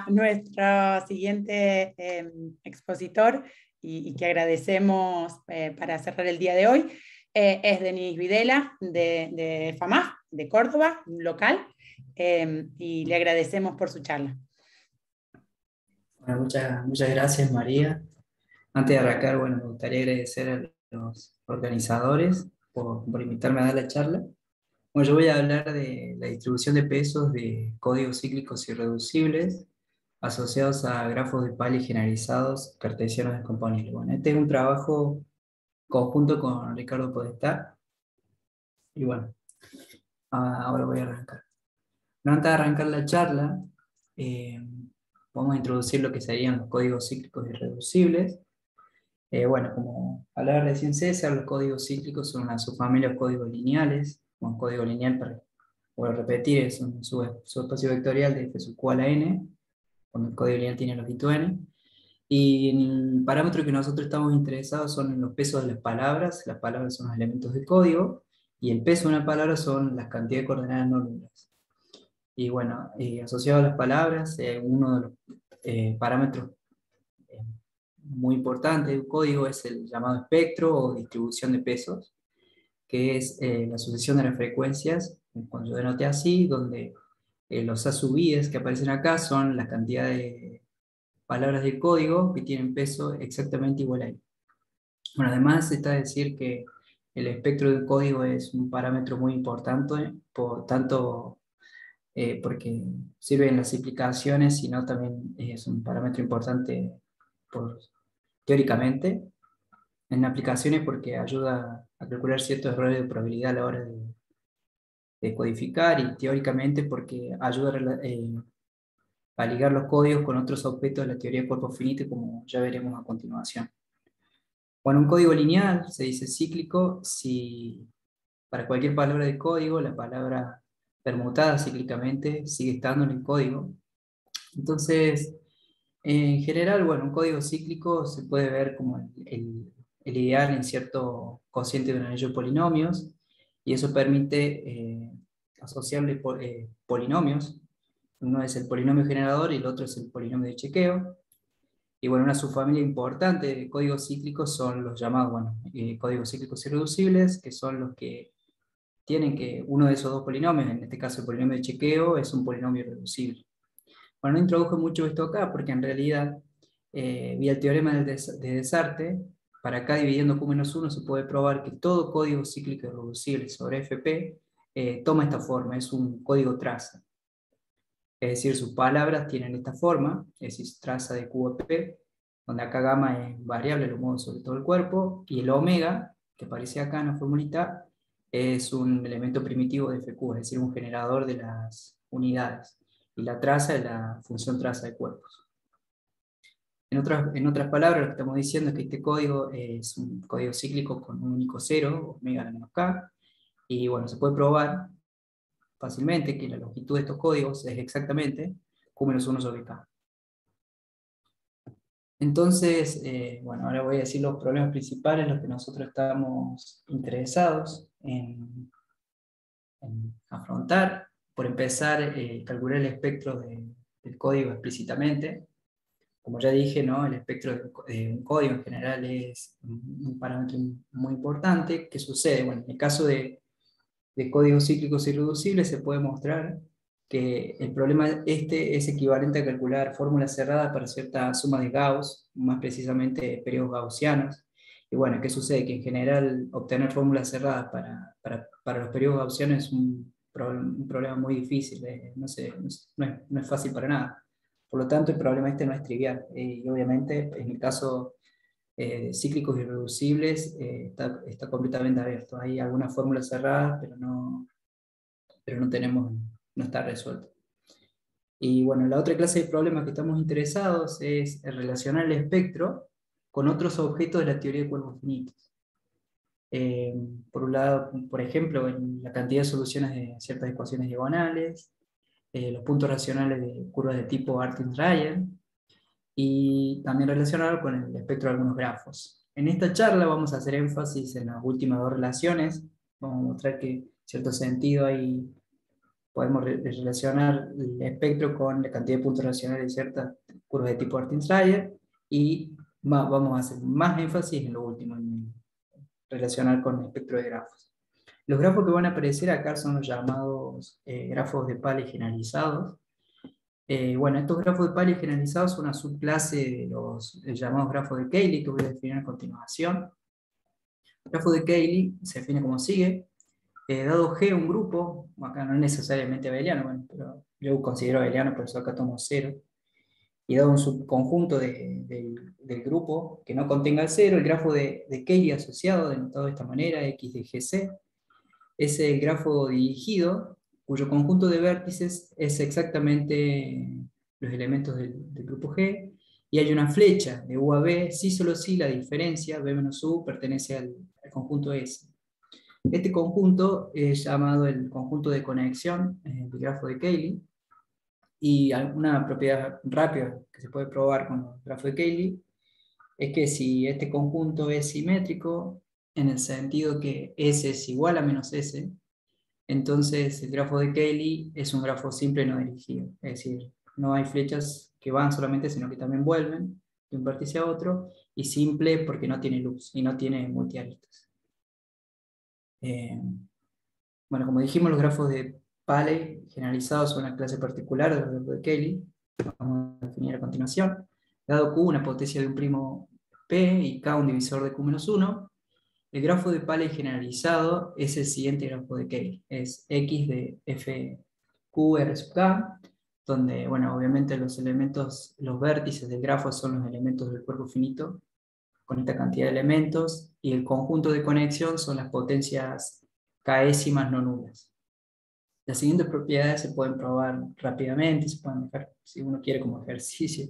nuestro siguiente expositor y que agradecemos para cerrar el día de hoy. Es Denis Videla de FAMAF, de Córdoba, local, y le agradecemos por su charla. Bueno, muchas gracias, María. Antes de arrancar, bueno, me gustaría agradecer a los organizadores por invitarme a dar la charla. Bueno, yo voy a hablar de la distribución de pesos de códigos cíclicos irreducibles asociados a grafos de Pauli generalizados cartesianos descomponibles. Bueno, este es un trabajo conjunto con Ricardo Podestá. Y bueno, ahora voy a arrancar. No, antes de arrancar la charla, eh, vamos a introducir lo que serían los códigos cíclicos irreducibles. Bueno, como hablaba recién César, los códigos cíclicos son una subfamilia de códigos lineales. Un código lineal, para voy a repetir, es un subespacio vectorial de f sub q a la n, cuando el código lineal tiene longitud n. Y el parámetro que nosotros estamos interesados son en los pesos de las palabras. Las palabras son los elementos de código, y el peso de una palabra son las cantidades de coordenadas no nulas. Y bueno, asociado a las palabras, uno de los parámetros muy importante de un código es el llamado espectro o distribución de pesos, que es la sucesión de las frecuencias, cuando yo denote así, donde los A sub i's que aparecen acá son la cantidad de palabras del código que tienen peso exactamente igual a I. Bueno, además está a decir que el espectro del código es un parámetro muy importante, por tanto, porque sirve en las implicaciones, sino también es un parámetro importante por, teóricamente, en aplicaciones porque ayuda a calcular ciertos errores de probabilidad a la hora de codificar, y teóricamente porque ayuda a ligar los códigos con otros objetos de la teoría de cuerpos finitos, como ya veremos a continuación. Bueno, un código lineal se dice cíclico si para cualquier palabra de código la palabra permutada cíclicamente sigue estando en el código. Entonces, en general, bueno, un código cíclico se puede ver como el ideal en cierto cociente de un anillo de polinomios, y eso permite asociarle polinomios. Uno es el polinomio generador y el otro es el polinomio de chequeo. Y bueno, una subfamilia importante de códigos cíclicos son los llamados, bueno, códigos cíclicos irreducibles, que son los que tienen que uno de esos dos polinomios, en este caso el polinomio de chequeo, es un polinomio irreducible. Bueno, no introdujo mucho esto acá porque en realidad, vía el teorema de Desartes, para acá dividiendo Q-1 se puede probar que todo código cíclico irreducible sobre FP toma esta forma, es un código traza. Es decir, sus palabras tienen esta forma, es decir, traza de QP, donde acá gamma es variable, lo muevo sobre todo el cuerpo, y el omega, que aparece acá en la formulita, es un elemento primitivo de FQ, es decir, un generador de las unidades. Y la traza es la función traza de cuerpos. En otras palabras, lo que estamos diciendo es que este código es un código cíclico con un único cero, omega a la menos k, y bueno, se puede probar fácilmente que la longitud de estos códigos es exactamente Q-1 sobre K. Entonces, bueno, ahora voy a decir los problemas principales, los que nosotros estamos interesados en afrontar. Por empezar, calcular el espectro del código explícitamente. Como ya dije, ¿no? El espectro de un código en general es un parámetro muy importante. ¿Qué sucede? Bueno, en el caso de códigos cíclicos irreducibles se puede mostrar que el problema este es equivalente a calcular fórmulas cerradas para cierta suma de Gauss, más precisamente periodos gaussianos. Y bueno, ¿qué sucede? Que en general obtener fórmulas cerradas para los periodos gaussianos es un problema muy difícil, no, no es fácil para nada. Por lo tanto, el problema este no es trivial. Y obviamente, en el caso cíclicos irreducibles, está completamente abierto. Hay algunas fórmulas cerradas, pero no está resuelto. Y bueno, la otra clase de problemas que estamos interesados es el relacionar el espectro con otros objetos de la teoría de cuerpos finitos. Por un lado, por ejemplo, en la cantidad de soluciones de ciertas ecuaciones diagonales, los puntos racionales de curvas de tipo Artin-Ryan, y también relacionarlo con el espectro de algunos grafos. En esta charla vamos a hacer énfasis en las últimas dos relaciones. Vamos a mostrar que en cierto sentido hay podemos relacionar el espectro con la cantidad de puntos relacionales de ciertas curvas de tipo Artin-Schreier, y vamos a hacer más énfasis en lo último, en relacionar con el espectro de grafos. Los grafos que van a aparecer acá son los llamados grafos de Paley generalizados. Bueno, estos grafos de Paley generalizados son una subclase de los llamados grafos de Cayley, que voy a definir a continuación. El grafo de Cayley se define como sigue. Dado G un grupo, acá no es necesariamente abeliano, bueno, pero yo considero abeliano, por eso acá tomo 0, y dado un subconjunto del grupo que no contenga el 0, el grafo de Cayley asociado, denotado de esta manera, x de gc, es el grafo dirigido, cuyo conjunto de vértices es exactamente los elementos del grupo G, y hay una flecha de U a B, si solo si la diferencia, B menos U, pertenece al conjunto S. Este conjunto es llamado el conjunto de conexión del grafo de Cayley, y alguna propiedad rápida que se puede probar con el grafo de Cayley es que si este conjunto es simétrico, en el sentido que S es igual a menos S, entonces el grafo de Cayley es un grafo simple no dirigido, es decir, no hay flechas que van solamente, sino que también vuelven de un vértice a otro, y simple porque no tiene loops y no tiene multiaristas. Bueno, como dijimos, los grafos de Paley generalizados son una clase particular de los grafos de Cayley, vamos a definir a continuación. Dado Q una potencia de un primo P y K un divisor de Q-1, el grafo de Paley generalizado es el siguiente grafo de Cayley, es X de FQ sub K, donde, bueno, obviamente los elementos, los vértices del grafo son los elementos del cuerpo finito, con esta cantidad de elementos, y el conjunto de conexión son las potencias k'ésimas no nulas. Las siguientes propiedades se pueden probar rápidamente, se pueden dejar, si uno quiere, como ejercicio.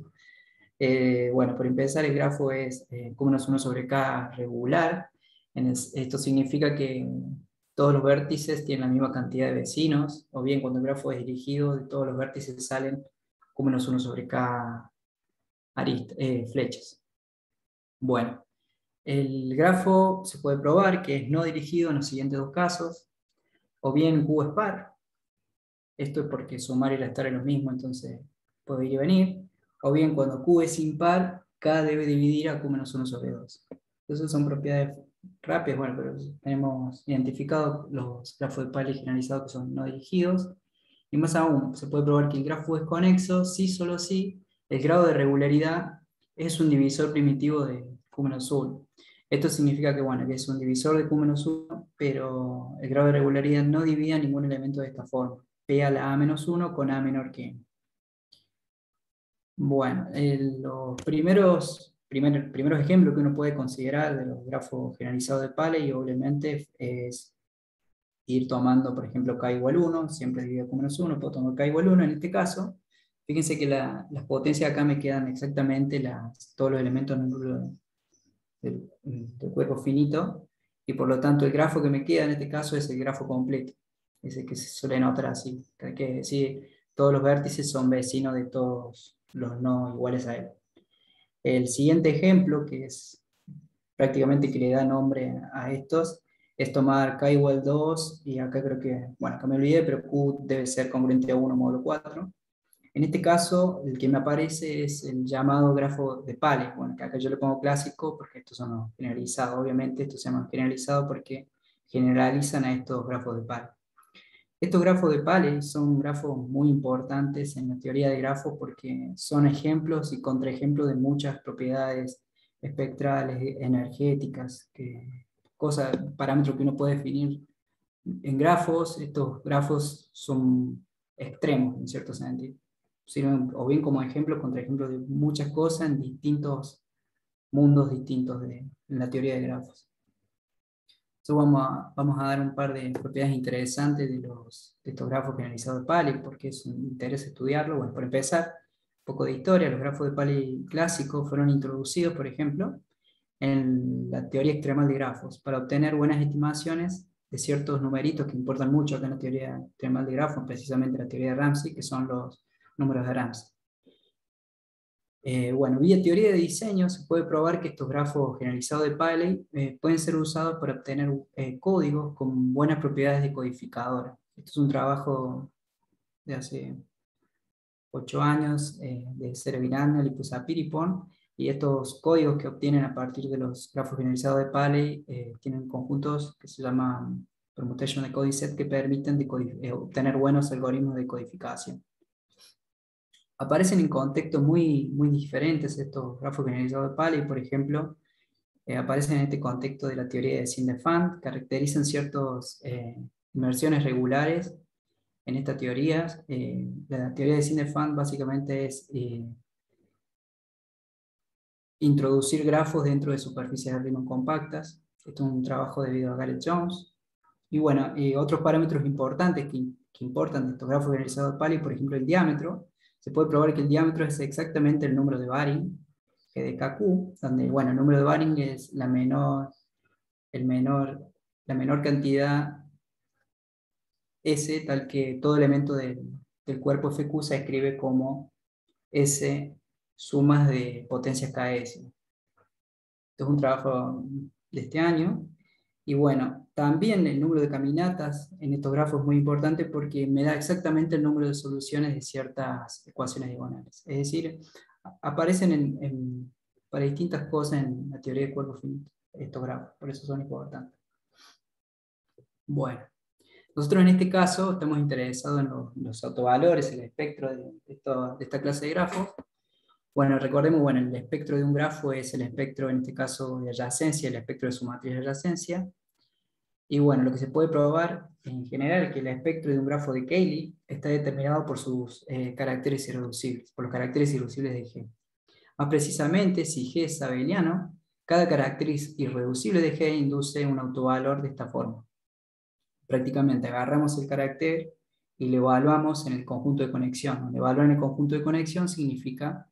Bueno, por empezar, el grafo es Q-1 sobre K regular. Esto significa que todos los vértices tienen la misma cantidad de vecinos, o bien cuando el grafo es dirigido, de todos los vértices salen Q-1 sobre K flechas. Bueno, el grafo se puede probar que es no dirigido en los siguientes dos casos, o bien Q es par, esto es porque sumar y restar es lo mismo, entonces puede ir y venir, o bien cuando Q es impar, K debe dividir a Q-1 sobre 2. Entonces son propiedades rápidas, bueno, pero tenemos identificado los grafos de Paley generalizados que son no dirigidos, y más aún, se puede probar que el grafo es conexo si solo si el grado de regularidad es un divisor primitivo de Q-1. Esto significa que, bueno, que es un divisor de Q-1, pero el grado de regularidad no divide a ningún elemento de esta forma. P a la A-1 con A menor que N. Bueno, los primeros ejemplos que uno puede considerar de los grafos generalizados de Paley, obviamente, es ir tomando, por ejemplo, K igual 1, siempre dividido con -1, puedo tomar K igual 1 en este caso. Fíjense que las potencias acá me quedan exactamente todos los elementos del cuerpo finito, y por lo tanto el grafo que me queda en este caso es el grafo completo, es el que se suele notar así, que hay que decir todos los vértices son vecinos de todos los no iguales a él. El siguiente ejemplo, que es prácticamente que le da nombre a estos, es tomar K igual 2, y acá creo que, bueno, acá me olvidé, pero Q debe ser congruente a 1 módulo 4. En este caso, el que me aparece es el llamado grafo de Paley. Bueno, que acá yo le pongo clásico porque estos son los generalizados. Obviamente estos se llaman generalizados porque generalizan a estos grafos de Paley. Estos grafos de Paley son grafos muy importantes en la teoría de grafos porque son ejemplos y contraejemplos de muchas propiedades espectrales, energéticas, parámetros que uno puede definir en grafos. Estos grafos son extremos en cierto sentido. Sirven o bien como ejemplo, contraejemplo de muchas cosas en distintos mundos distintos en la teoría de grafos. Entonces vamos a dar un par de propiedades interesantes de estos grafos generalizados de Paley, porque es un interés estudiarlo. Bueno, por empezar, un poco de historia. Los grafos de Paley clásicos fueron introducidos, por ejemplo, en la teoría extremal de grafos, para obtener buenas estimaciones de ciertos numeritos que importan mucho acá en la teoría extremal de grafos, precisamente la teoría de Ramsey, que son los números de Ramsey. Bueno, vía teoría de diseño se puede probar que estos grafos generalizados de Paley pueden ser usados para obtener códigos con buenas propiedades decodificadoras. Esto es un trabajo de hace 8 años, de Cerebrinania, Lipusapiripon, y estos códigos que obtienen a partir de los grafos generalizados de Paley tienen conjuntos que se llaman permutation de codice que permiten obtener buenos algoritmos de codificación. Aparecen en contextos muy diferentes estos grafos generalizados de Paley. Por ejemplo, aparecen en este contexto de la teoría de Sindefand, caracterizan ciertas inversiones regulares en esta teoría. La teoría de Sindefand básicamente es introducir grafos dentro de superficies de Riemann compactas. Esto es un trabajo debido a Gareth Jones. Y bueno, otros parámetros importantes que importan de estos grafos generalizados de Paley, por ejemplo el diámetro. Se puede probar que el diámetro es exactamente el número de Baring, que de KQ, donde bueno, el número de Baring es la menor cantidad S, tal que todo elemento del cuerpo FQ se escribe como S sumas de potencias KS. Esto es un trabajo de este año. Y bueno, también el número de caminatas en estos grafos es muy importante porque me da exactamente el número de soluciones de ciertas ecuaciones diagonales. Es decir, aparecen para distintas cosas en la teoría de cuerpos finitos, estos grafos, por eso son importantes. Bueno, nosotros en este caso estamos interesados en los autovalores, el espectro de esta clase de grafos. Bueno, recordemos, bueno, el espectro de un grafo es el espectro, en este caso, de adyacencia, el espectro de su matriz de adyacencia. Y bueno, lo que se puede probar en general es que el espectro de un grafo de Cayley está determinado por sus caracteres irreducibles, por los caracteres irreducibles de G. Más precisamente, si G es abeliano, cada carácter irreducible de G induce un autovalor de esta forma. Prácticamente agarramos el carácter y lo evaluamos en el conjunto de conexión. Evaluar en el conjunto de conexión significa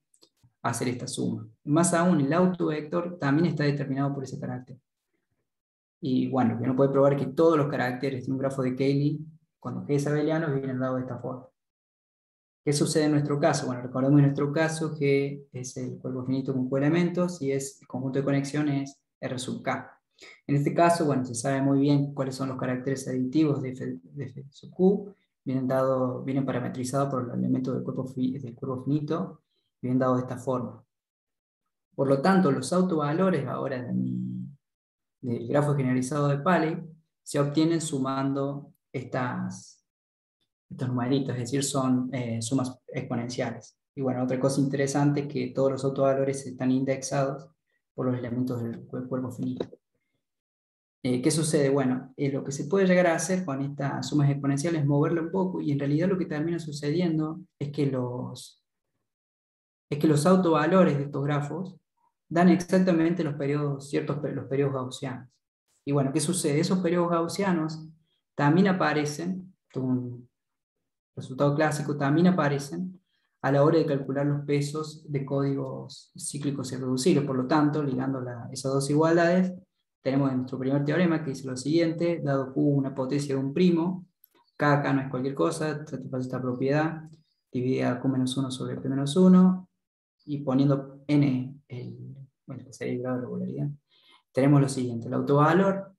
hacer esta suma. Más aún, el autovector también está determinado por ese carácter. Y bueno, que uno puede probar que todos los caracteres de un grafo de Cayley, cuando G es abeliano, vienen dados de esta forma. ¿Qué sucede en nuestro caso? Bueno, recordemos en nuestro caso que es el cuerpo finito con Q elementos y el conjunto de conexión es R sub K. En este caso, bueno, se sabe muy bien cuáles son los caracteres aditivos de F sub Q, vienen parametrizados por los elementos del cuerpo finito, vienen dados de esta forma. Por lo tanto, los autovalores ahora del grafo generalizado de Paley se obtienen sumando estos numeritos, es decir, son sumas exponenciales. Y bueno, otra cosa interesante es que todos los autovalores están indexados por los elementos del cuerpo finito. ¿Qué sucede? Bueno, lo que se puede llegar a hacer con estas sumas exponenciales es moverlo un poco, y en realidad lo que termina sucediendo es que los autovalores de estos grafos dan exactamente los periodos gaussianos. Y bueno, ¿qué sucede? Esos periodos gaussianos también aparecen, un resultado clásico, también aparecen a la hora de calcular los pesos de códigos cíclicos irreducibles. Por lo tanto, ligando esas dos igualdades, tenemos nuestro primer teorema que dice lo siguiente: dado Q una potencia de un primo, K no es cualquier cosa, satisface esta propiedad, dividida Q-1 sobre P-1, y poniendo N, que sería el grado de regularidad, tenemos lo siguiente: el autovalor,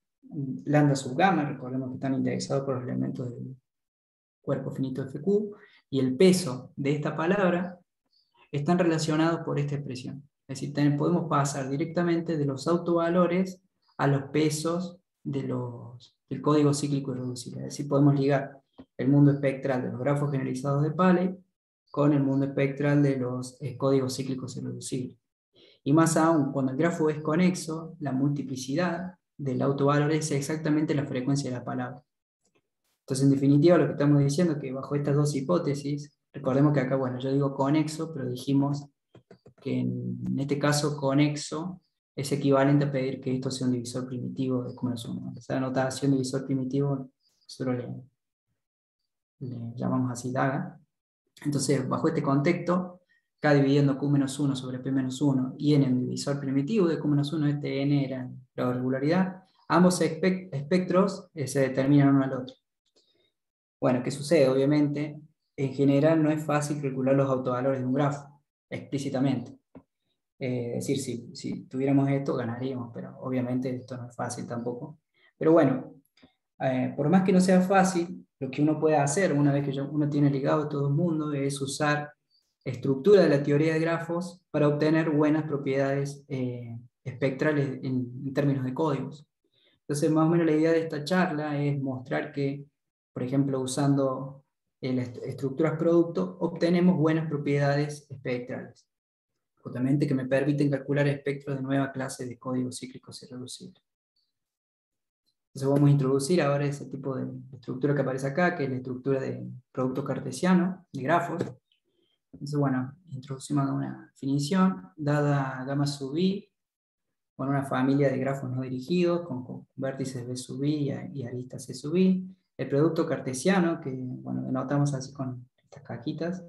lambda sub gamma, recordemos que están indexados por los elementos del cuerpo finito FQ, y el peso de esta palabra están relacionados por esta expresión. Es decir, podemos pasar directamente de los autovalores a los pesos del código cíclico irreducible. Es decir, podemos ligar el mundo espectral de los grafos generalizados de Paley con el mundo espectral de los códigos cíclicos irreducibles. Y más aún, cuando el grafo es conexo, la multiplicidad del autovalor es exactamente la frecuencia de la palabra. Entonces, en definitiva, lo que estamos diciendo es que bajo estas dos hipótesis, recordemos que acá, bueno, yo digo conexo, pero dijimos que en este caso conexo es equivalente a pedir que esto sea un divisor primitivo de Q-1. Esa notación de divisor primitivo nosotros le llamamos así daga. Entonces, bajo este contexto, K dividiendo Q-1 sobre P-1 y N en el divisor primitivo de Q-1, este N era el grado de regularidad, ambos espectros se determinan uno al otro. Bueno, ¿qué sucede? Obviamente, en general no es fácil calcular los autovalores de un grafo, explícitamente. Es decir, si tuviéramos esto, ganaríamos, pero obviamente esto no es fácil tampoco. Pero bueno, por más que no sea fácil, lo que uno puede hacer una vez que uno tiene ligado todo el mundo es usar estructura de la teoría de grafos para obtener buenas propiedades espectrales en términos de códigos. Entonces, más o menos la idea de esta charla es mostrar que, por ejemplo, usando estructuras producto, obtenemos buenas propiedades espectrales, justamente que me permiten calcular espectros de nueva clase de códigos cíclicos irreducibles. Entonces vamos a introducir ahora ese tipo de estructura que aparece acá, que es la estructura de producto cartesiano, de grafos. Entonces, bueno, introducimos una definición, dada gamma sub i, con una familia de grafos no dirigidos, con vértices B sub i y aristas C sub i. El producto cartesiano, que bueno, denotamos así con estas cajitas,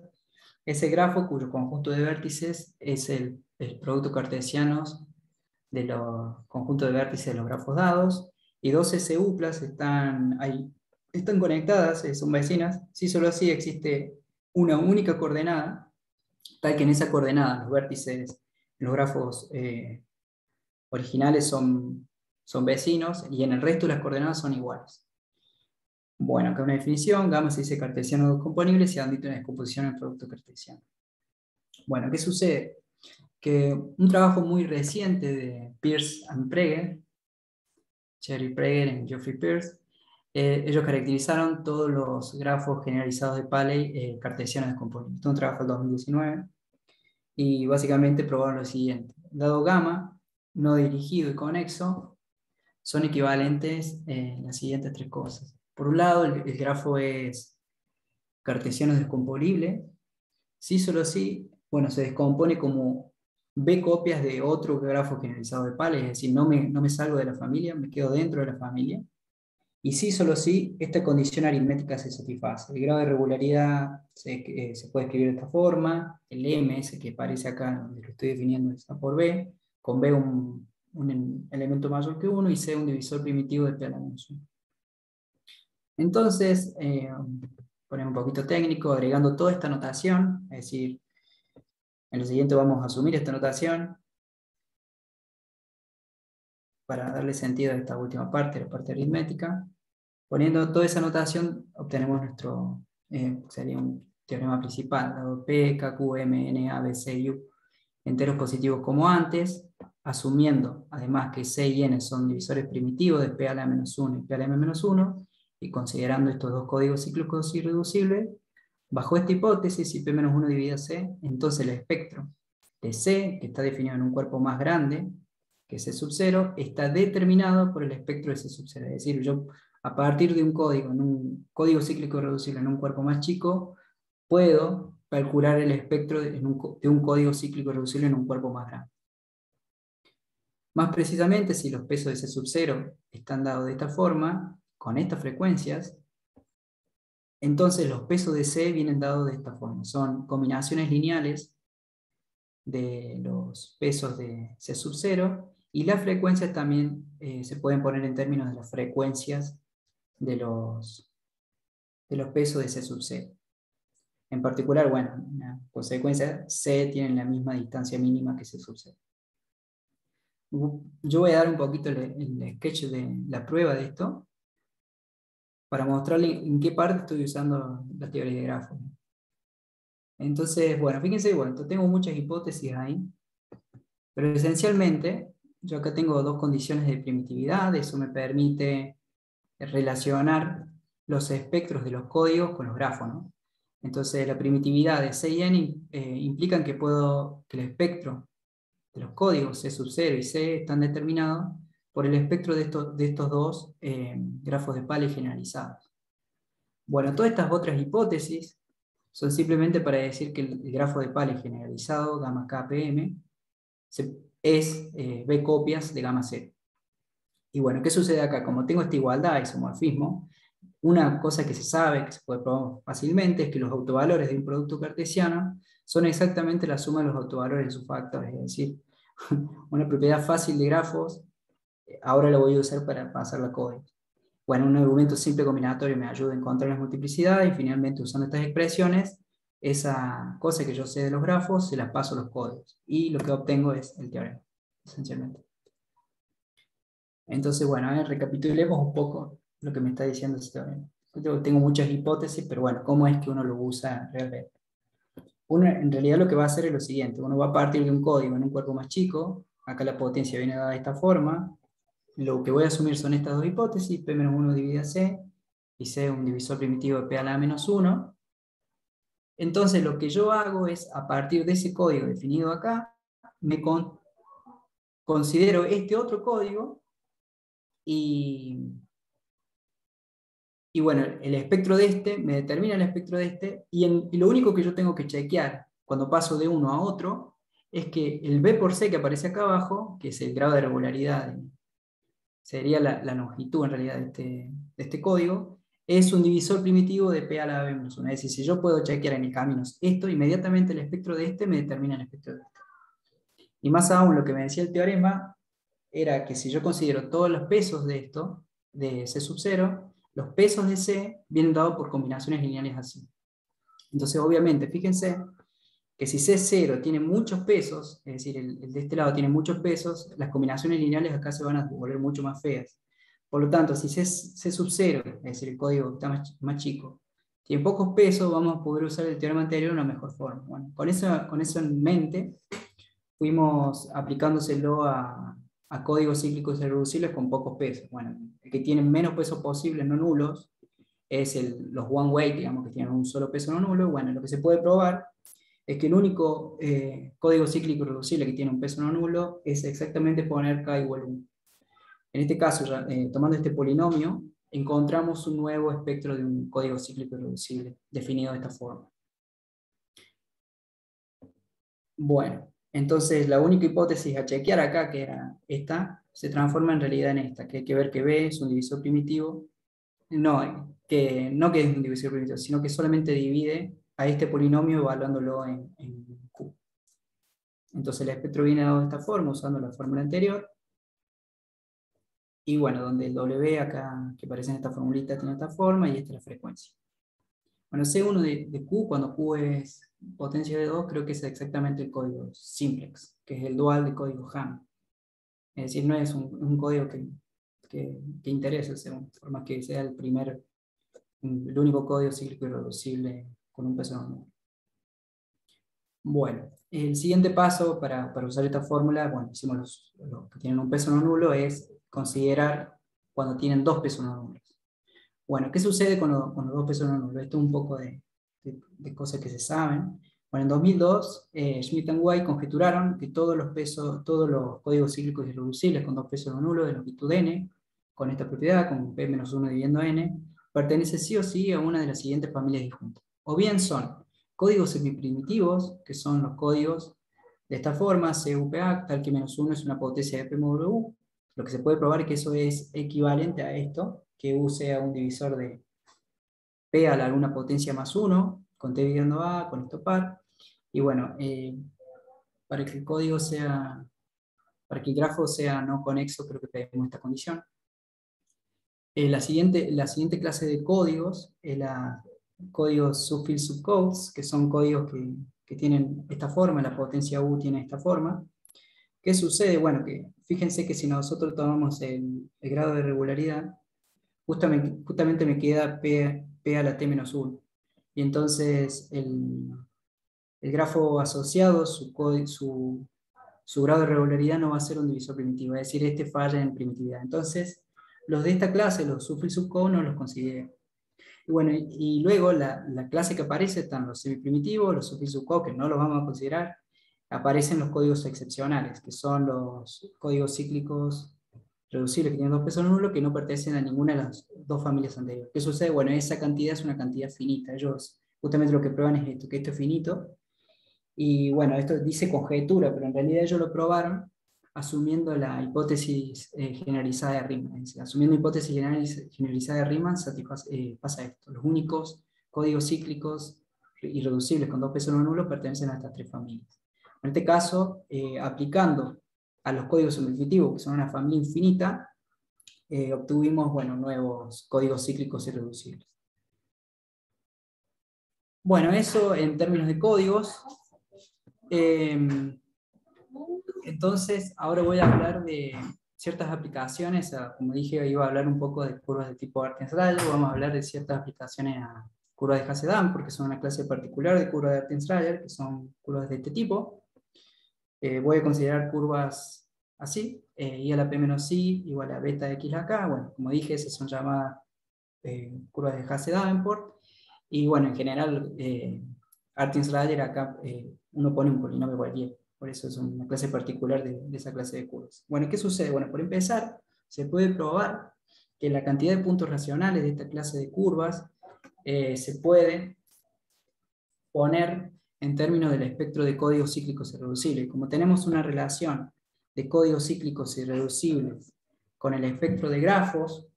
ese grafo cuyo conjunto de vértices es el producto cartesiano de los conjuntos de vértices de los grafos dados, y dos SU-plas están conectadas, son vecinas, si solo así existe una única coordenada, tal que en esa coordenada los vértices, los grafos originales son vecinos, y en el resto de las coordenadas son iguales. Bueno, acá una definición, gamma se dice cartesiano descomponible si admite una descomposición en producto cartesiano. Bueno, ¿qué sucede? Que un trabajo muy reciente de Peirce and Prager, Thierry Prager y Geoffrey Peirce, ellos caracterizaron todos los grafos generalizados de Paley cartesianos descomponibles. Esto es un trabajo del 2019, y básicamente probaron lo siguiente. Dado gamma, no dirigido y conexo, son equivalentes las siguientes tres cosas. Por un lado, el grafo es cartesiano descomponible, si solo si, bueno, se descompone como B copias de otro grafo generalizado de Paley, es decir, no me salgo de la familia, me quedo dentro de la familia. Y sí, solo sí, esta condición aritmética se satisface. El grado de regularidad se puede escribir de esta forma, el M, ese que aparece acá, donde lo estoy definiendo, está por B, con B un elemento mayor que 1 y C un divisor primitivo de P a la menos 1. Entonces, ponemos un poquito técnico, agregando toda esta notación, es decir, en lo siguiente vamos a asumir esta notación para darle sentido a esta última parte, la parte aritmética. Poniendo toda esa notación, obtenemos nuestro, sería un teorema principal, dado P, K, Q, M, N, A, B, C y U, enteros positivos como antes, asumiendo además que C y N son divisores primitivos de P a la menos 1 y P a la menos 1, y considerando estos dos códigos cíclicos irreducibles, bajo esta hipótesis, si P menos 1 divide a C, entonces el espectro de C, que está definido en un cuerpo más grande, que C sub 0, está determinado por el espectro de C sub 0. Es decir, yo a partir de un código, en un código cíclico irreducible en un cuerpo más chico, puedo calcular el espectro de un código cíclico irreducible en un cuerpo más grande. Más precisamente, si los pesos de C sub 0 están dados de esta forma, con estas frecuencias, entonces los pesos de C vienen dados de esta forma. Son combinaciones lineales de los pesos de C sub 0, y las frecuencias también se pueden poner en términos de las frecuencias de los pesos de C sub 0. En particular, bueno, una consecuencia, C tiene la misma distancia mínima que C sub 0. Yo voy a dar un poquito el sketch de la prueba de esto, para mostrarle en qué parte estoy usando la teoría de grafos. Entonces, bueno, fíjense, bueno, tengo muchas hipótesis ahí, pero esencialmente, yo acá tengo dos condiciones de primitividad, eso me permite relacionar los espectros de los códigos con los grafos, ¿no? Entonces, la primitividad de C y N implican que el espectro de los códigos C sub 0 y C están determinados por el espectro de estos dos grafos de Paley generalizados. Bueno, todas estas otras hipótesis son simplemente para decir que el grafo de Paley generalizado, gamma KPM, es B copias de gamma 0. Y bueno, ¿qué sucede acá? Como tengo esta igualdad, isomorfismo, una cosa que se sabe, que se puede probar fácilmente, es que los autovalores de un producto cartesiano son exactamente la suma de los autovalores de sus factores. Es decir, una propiedad fácil de grafos, ahora la voy a usar para pasar la código. Bueno, un argumento simple combinatorio me ayuda a encontrar las multiplicidades, y finalmente, usando estas expresiones, esa cosa que yo sé de los grafos se las paso a los códigos, y lo que obtengo es el teorema, esencialmente. Entonces, bueno, recapitulemos un poco lo que me está diciendo este teorema. Yo tengo muchas hipótesis, pero bueno, ¿cómo es que uno lo usa realmente? Uno en realidad lo que va a hacer es lo siguiente, uno va a partir de un código en un cuerpo más chico, acá la potencia viene dada de esta forma, lo que voy a asumir son estas dos hipótesis, P menos 1 divide a C, y C es un divisor primitivo de P a la menos 1. Entonces lo que yo hago es, a partir de ese código definido acá, considero este otro código y, y bueno, el espectro de este me determina el espectro de este y lo único que yo tengo que chequear cuando paso de uno a otro es que el B por C que aparece acá abajo, que es el grado de regularidad, sería la longitud en realidad de este código, es un divisor primitivo de P a la B menos 1. Es decir, si yo puedo chequear en el camino esto, inmediatamente el espectro de este me determina el espectro de este. Y más aún, lo que me decía el teorema era que si yo considero todos los pesos de esto, de C sub 0, los pesos de C vienen dados por combinaciones lineales así. Entonces, obviamente, fíjense que si C0 tiene muchos pesos, es decir, el de este lado tiene muchos pesos, las combinaciones lineales acá se van a volver mucho más feas. Por lo tanto, si C sub 0, es decir, el código está más chico, tiene pocos pesos, vamos a poder usar el teorema anterior de una mejor forma. Bueno, con eso en mente, fuimos aplicándoselo a códigos cíclicos irreducibles con pocos pesos. Bueno, el que tiene menos pesos posibles no nulos es los one way, digamos, que tienen un solo peso no nulo. Bueno, lo que se puede probar es que el único código cíclico irreducible que tiene un peso no nulo es exactamente poner k igual a 1. En este caso, tomando este polinomio, encontramos un nuevo espectro de un código cíclico irreducible, definido de esta forma. Bueno, entonces la única hipótesis a chequear acá, que era esta, se transforma en realidad en esta, que hay que ver que B es un divisor primitivo, no que es un divisor primitivo, sino que solamente divide a este polinomio evaluándolo en Q. Entonces el espectro viene dado de esta forma, usando la fórmula anterior, y bueno, donde el W acá, que aparece en esta formulita, tiene esta forma, y esta es la frecuencia. Bueno, C1 de Q, cuando Q es potencia de 2, creo que es exactamente el código simplex, que es el dual del código Ham. Es decir, no es un código que interese, por más que sea el único código cíclico irreducible con un peso no nulo. Bueno, el siguiente paso para usar esta fórmula, bueno, hicimos los que tienen un peso no nulo, es considerar cuando tienen dos pesos no nulos. Bueno, ¿qué sucede con los dos pesos no nulos? Esto es un poco de cosas que se saben. Bueno, en 2002, Schmidt y White conjeturaron que todos los códigos cíclicos irreducibles con dos pesos no nulos de longitud n, con esta propiedad, con p-1 dividiendo n, pertenece sí o sí a una de las siguientes familias disjuntas. O bien son códigos semiprimitivos, que son los códigos de esta forma, CUPA, tal que menos 1 es una potencia de P módulo U. Lo que se puede probar es que eso es equivalente a esto, que U sea un divisor de P a la alguna potencia más 1, con T dividiendo A, con esto par. Y bueno, para que el grafo sea no conexo, creo que pedimos esta condición. La siguiente clase de códigos es la códigos subfield subcodes, que son códigos que tienen esta forma, la potencia U tiene esta forma. ¿Qué sucede? Bueno, que fíjense que si nosotros tomamos el grado de regularidad, justamente me queda P a la T menos 1. Y entonces el grafo asociado, su grado de regularidad no va a ser un divisor primitivo, es decir, este falla en primitividad. Entonces, los de esta clase, los subfield subcode, no los considero. Y bueno, y luego la clase que aparece están los semiprimitivos, los subfield subcode, que no los vamos a considerar, aparecen los códigos excepcionales, que son los códigos cíclicos reducibles que tienen dos pesos nulos que no pertenecen a ninguna de las dos familias anteriores. ¿Qué sucede? Bueno, esa cantidad es una cantidad finita. Ellos justamente lo que prueban es esto, que esto es finito. Y bueno, esto dice conjetura, pero en realidad ellos lo probaron asumiendo la hipótesis generalizada de Riemann. Asumiendo hipótesis generalizada de Riemann pasa esto. Los únicos códigos cíclicos irreducibles con dos pesos no nulos pertenecen a estas tres familias. En este caso, aplicando a los códigos semiprimitivos, que son una familia infinita, obtuvimos nuevos códigos cíclicos irreducibles. Bueno, eso en términos de códigos. Entonces, ahora voy a hablar ciertas aplicaciones, como dije, iba a hablar un poco de curvas de tipo Artin-Schreier, vamos a hablar de ciertas aplicaciones a curvas de Hasse-Dam, porque son una clase particular de curvas de Artin-Schreier, que son curvas de este tipo. Voy a considerar curvas así, I a la P menos I igual a beta X a la K, bueno, como dije, esas son llamadas curvas de Hasse-Davenport, y bueno, en general, Artin-Schreier acá uno pone un polinomio cualquiera, por eso es una clase particular de esa clase de curvas. Bueno, ¿qué sucede? Bueno, por empezar, se puede probar que la cantidad de puntos racionales de esta clase de curvas se puede poner en términos del espectro de códigos cíclicos irreducibles. Como tenemos una relación de códigos cíclicos irreducibles con el espectro de grafos,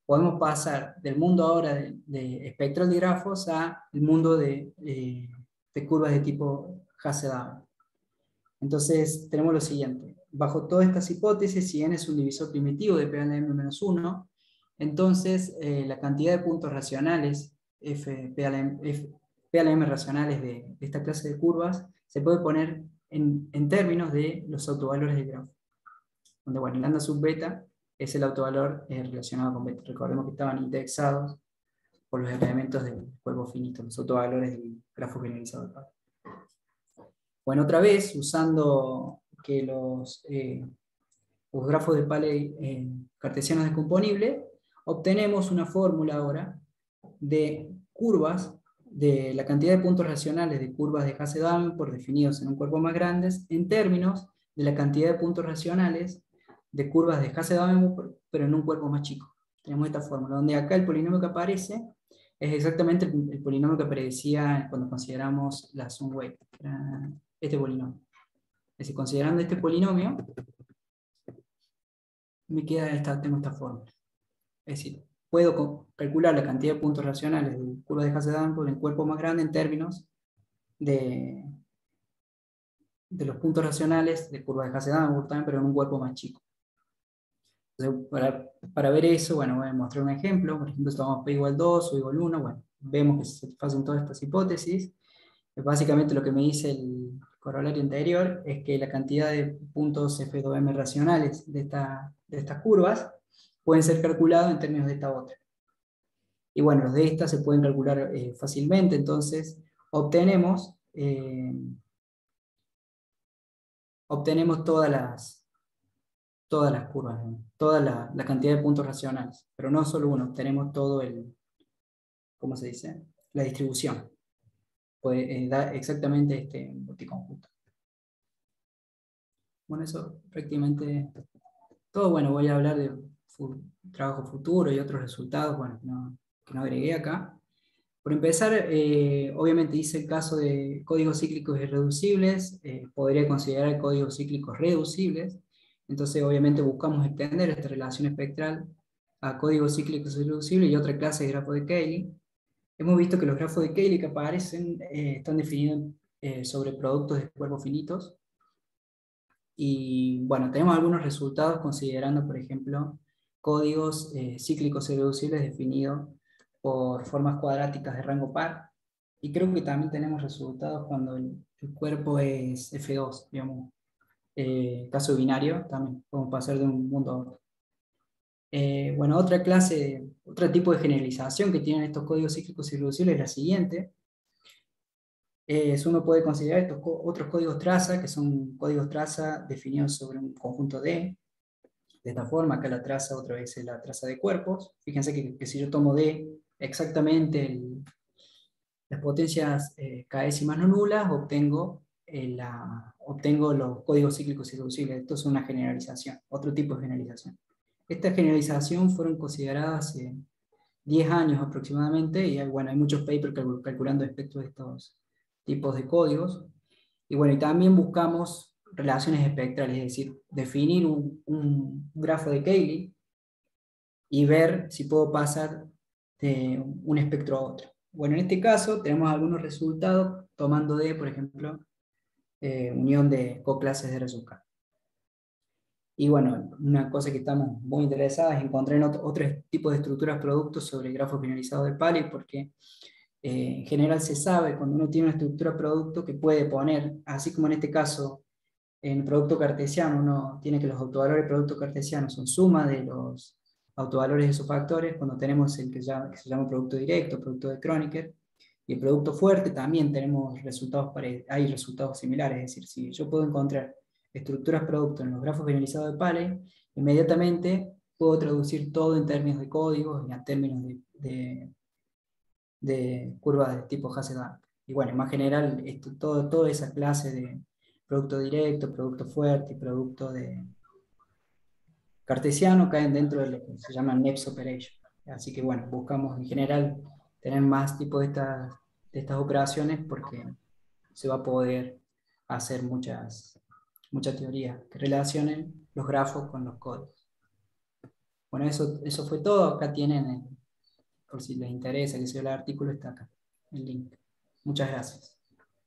podemos pasar del mundo ahora de espectral de grafos al mundo de curvas de tipo Hasse-Davenport. Entonces tenemos lo siguiente: bajo todas estas hipótesis, si n es un divisor primitivo de P a la m-1, entonces la cantidad de puntos racionales P a la m racionales de esta clase de curvas se puede poner en términos de los autovalores del grafo, donde bueno, lambda sub beta es el autovalor relacionado con beta. Recordemos que estaban indexados por los elementos del cuerpo finito, los autovalores del grafo generalizado de Pali. Bueno, otra vez, usando que los grafos de Pali cartesianos descomponibles, obtenemos una fórmula ahora de curvas, de la cantidad de puntos racionales de curvas de Hasse-Davenport definidos en un cuerpo más grande, en términos de la cantidad de puntos racionales de curvas de Hasse-Davenport, pero en un cuerpo más chico. Tenemos esta fórmula, donde acá el polinomio que aparece es exactamente el polinomio que aparecía cuando consideramos la sum wave, este polinomio. Es decir, considerando este polinomio, me queda tengo esta fórmula. Es decir, puedo calcular la cantidad de puntos racionales de curvas de Hasse-Davenport en cuerpo más grande en términos de los puntos racionales de curvas de Hasse-Davenport también, pero en un cuerpo más chico. Entonces, para ver eso, bueno, voy a mostrar un ejemplo. Por ejemplo, si tomamos P igual 2 o igual 1, bueno, vemos que se satisfacen todas estas hipótesis. Básicamente lo que me dice el corolario anterior es que la cantidad de puntos F2M racionales de estas curvas pueden ser calculados en términos de esta otra. Y bueno, los de estas se pueden calcular fácilmente, entonces obtenemos todas las curvas, ¿no? Toda la cantidad de puntos racionales, pero no solo uno, obtenemos todo ¿cómo se dice? La distribución. Da exactamente este multiconjunto. Bueno, eso prácticamente todo. Bueno, voy a hablar de trabajo futuro y otros resultados, bueno, que no agregué acá. Por empezar, obviamente hice el caso de códigos cíclicos irreducibles, podría considerar códigos cíclicos reducibles, entonces obviamente buscamos extender esta relación espectral a códigos cíclicos irreducibles y otra clase de grafo de Cayley. Hemos visto que los grafos de Cayley que aparecen están definidos sobre productos de cuerpos finitos. Y bueno, tenemos algunos resultados considerando, por ejemplo, códigos cíclicos irreducibles definidos por formas cuadráticas de rango par. Y creo que también tenemos resultados cuando el cuerpo es F2, digamos. Caso binario, también podemos pasar de un mundo a otro. Bueno, otro tipo de generalización que tienen estos códigos cíclicos irreducibles es la siguiente. Uno puede considerar estos otros códigos traza, que son códigos traza definidos sobre un conjunto D. De esta forma, acá la traza otra vez es la traza de cuerpos. Fíjense que si yo tomo D exactamente las potencias k'ésimas no nulas, obtengo los códigos cíclicos irreducibles. Esto es una generalización, otro tipo de generalización. Esta generalización fueron consideradas hace 10 años aproximadamente, y bueno, hay muchos papers calculando espectros de estos tipos de códigos. Y bueno, y también buscamos relaciones espectrales, es decir, definir un grafo de Cayley y ver si puedo pasar de un espectro a otro. Bueno, en este caso tenemos algunos resultados tomando de, por ejemplo, unión de coclases de R sub K. Y bueno, una cosa que estamos muy interesados es encontrar otros tipos de estructuras productos sobre el grafo finalizado de Pali, porque en general se sabe cuando uno tiene una estructura producto que puede poner, así como en este caso en producto cartesiano uno tiene que los autovalores de producto cartesiano son suma de los autovalores de sus factores, cuando tenemos el que se llama producto directo, producto de Kronecker, y el producto fuerte también tenemos resultados, hay resultados similares, es decir, si yo puedo encontrar estructuras producto en los grafos generalizados de Paley, inmediatamente puedo traducir todo en términos de códigos y en términos de curvas de tipo Hasse-Dank. Y bueno, en más general, toda esa clase de producto directo, producto fuerte y producto de cartesiano caen dentro de lo que se llama NEPS Operation. Así que bueno, buscamos en general tener más tipo de estas operaciones porque se va a poder hacer muchas teorías que relacionen los grafos con los códigos. Bueno, eso fue todo. Acá tienen, por si les interesa que sea el artículo, está acá el link. Muchas gracias.